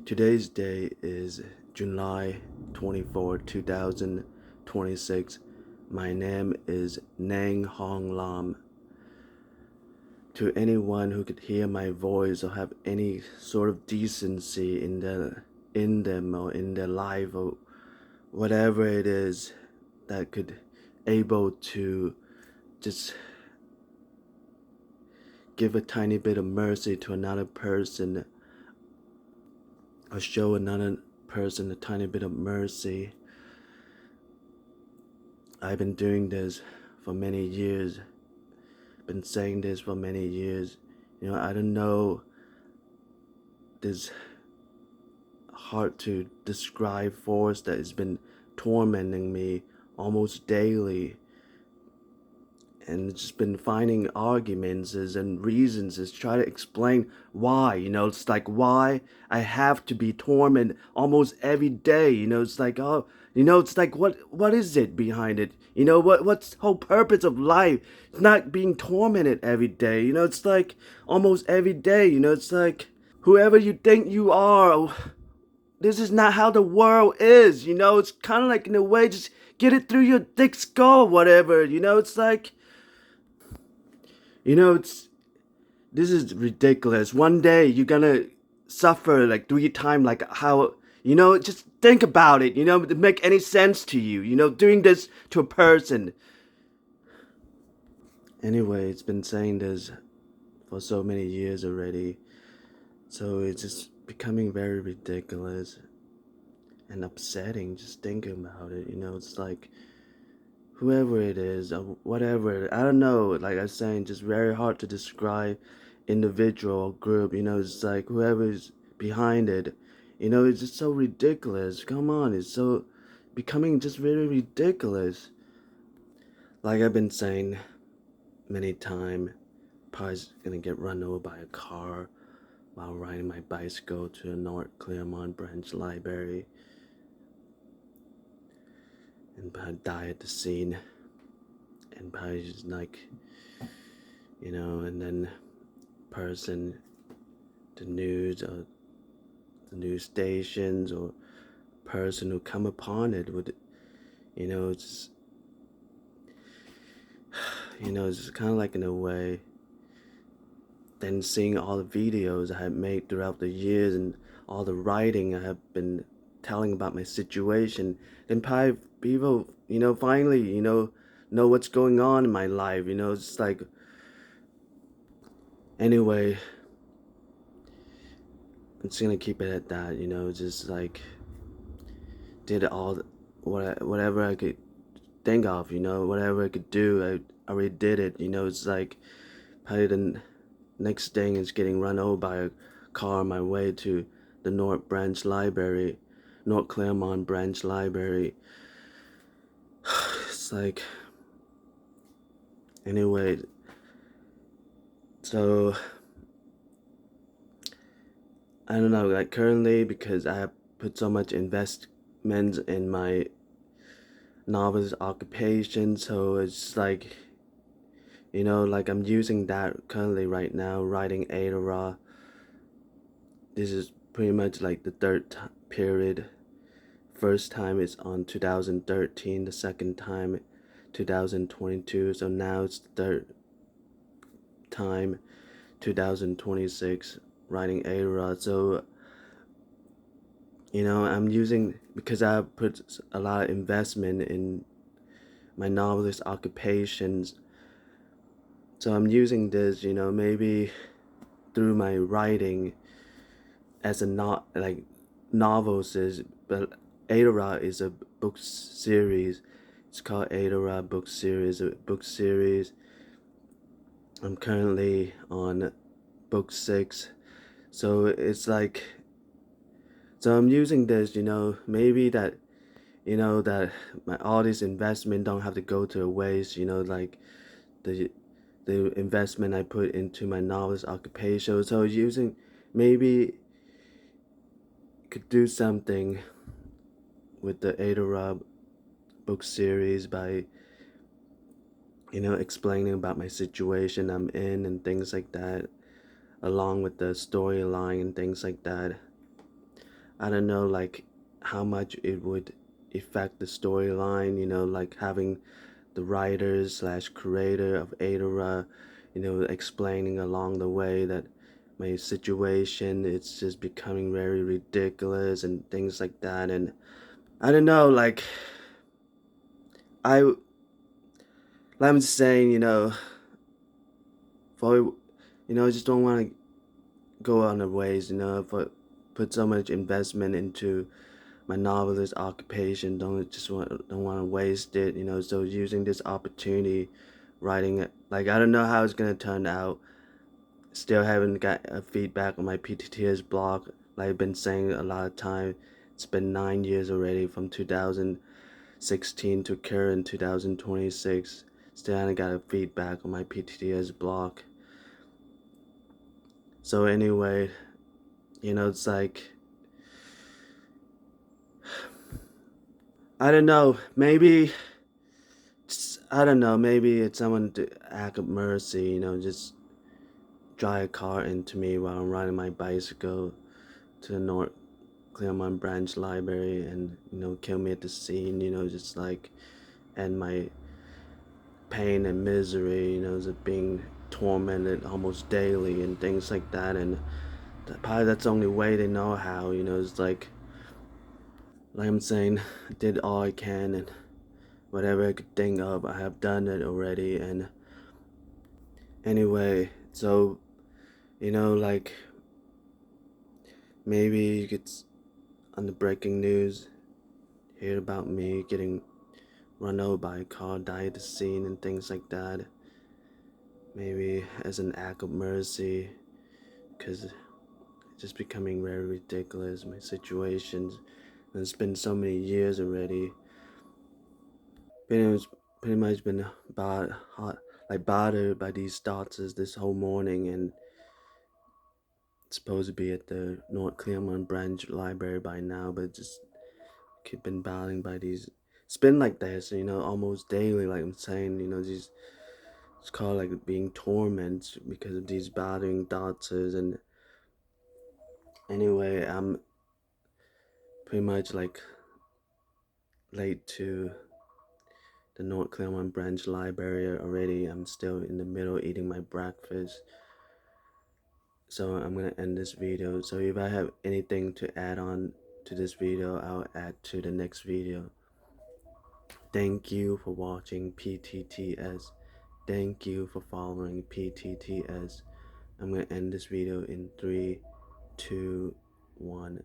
Today's day is July 24, 2026. My name is Nang Hong Lam. To anyone who could hear my voice or have any sort of decency in them or in their life or whatever it is that could able to just give a tiny bit of mercy to another person or show another person a tiny bit of mercy. I've been doing this for many years, been saying this for many years. I don't know, this hard to describe force that has been tormenting me almost daily, and just been finding arguments and reasons to try to explain why. It's like why I have to be tormented almost every day. It's like, oh, it's like what is it behind it? What's the whole purpose of life? It's not being tormented every day. It's like almost every day. It's like whoever you think you are, this is not how the world is. It's kind of like, in a way, just get it through your thick skull, whatever. It's like, it's this is ridiculous. One day you're gonna suffer like 3 times, like how, just think about it, to make any sense to you, doing this to a person. Anyway, it's been saying this for so many years already, so it's just becoming very ridiculous and upsetting just thinking about it. It's like whoever it is or whatever, I don't know, like I was saying, just very hard to describe individual or group. It's like whoever's behind it, it's just so ridiculous. Come on, it's so becoming just really ridiculous. Like I've been saying many times, probably gonna get run over by a car while riding my bicycle to the North Clairemont Branch Library, and probably die at the scene, and probably just like, and then person, the news or the news stations or person who come upon it would, it's it's kind of like, in a way, then seeing all the videos I have made throughout the years and all the writing I have been telling about my situation, then probably people, finally, know what's going on in my life. It's like, anyway, I'm just gonna keep it at that. Just like did all whatever I could think of. Whatever I could do, I already did it. It's like probably the next thing is getting run over by a car on my way to the North Clairemont Branch Library. It's like, anyway, so I don't know, like currently, because I have put so much investment in my novelist occupation, so it's like, like I'm using that currently right now, writing Arowra. This is pretty much like the third period. First time is on 2013, the second time 2022, so now it's the third time 2026 writing Arowra. So I'm using, because I put a lot of investment in my novelist occupations, so I'm using this, maybe through my writing as a not like novels is, but Arowra is a book series. It's called Arowra book series. A book series. I'm currently on book 6, so it's like, so I'm using this, maybe that, that my all this investment don't have to go to waste. Like the investment I put into my novelist occupation. So using, maybe could do something with the Arowra book series by, explaining about my situation I'm in and things like that, along with the storyline and things like that. I don't know, like how much it would affect the storyline, like having the writer slash creator of Arowra, explaining along the way that my situation, it's just becoming very ridiculous and things like that. And I don't know, I, like I'm just saying, for, I just don't want to go on the ways, for put so much investment into my novelist occupation, don't want to waste it, so using this opportunity, writing it, like I don't know how it's gonna turn out. Still haven't got a feedback on my PTTS blog. Like I've been saying a lot of time, it's been 9 years already, from 2016 to current 2026. Still haven't got a feedback on my PTTS blog. So anyway, it's like, I don't know, maybe I don't know, maybe it's someone to act of mercy, just drive a car into me while I'm riding my bicycle to the North Clairemont Branch Library and, kill me at the scene, just like end my pain and misery, just being tormented almost daily and things like that. And probably that's the only way they know how, it's like I'm saying, I did all I can and whatever I could think of, I have done it already. And anyway, so, like maybe you could, on the breaking news, hear about me getting run over by a car, died at the scene, and things like that. Maybe as an act of mercy, because it's just becoming very ridiculous, my situations. And it's been so many years already. Pretty much been bothered by these thoughts this whole morning, and supposed to be at the North Clairemont Branch Library by now, but just keep been battling by these. It's been like this, almost daily. Like I'm saying, these. It's called like being tormented because of these bothering thoughts. And anyway, I'm pretty much like late to the North Clairemont Branch Library already. I'm still in the middle eating my breakfast. So I'm gonna end this video. So if I have anything to add on to this video, I'll add to the next video. Thank you for watching PTTS. Thank you for following PTTS. I'm gonna end this video in 3, 2, 1.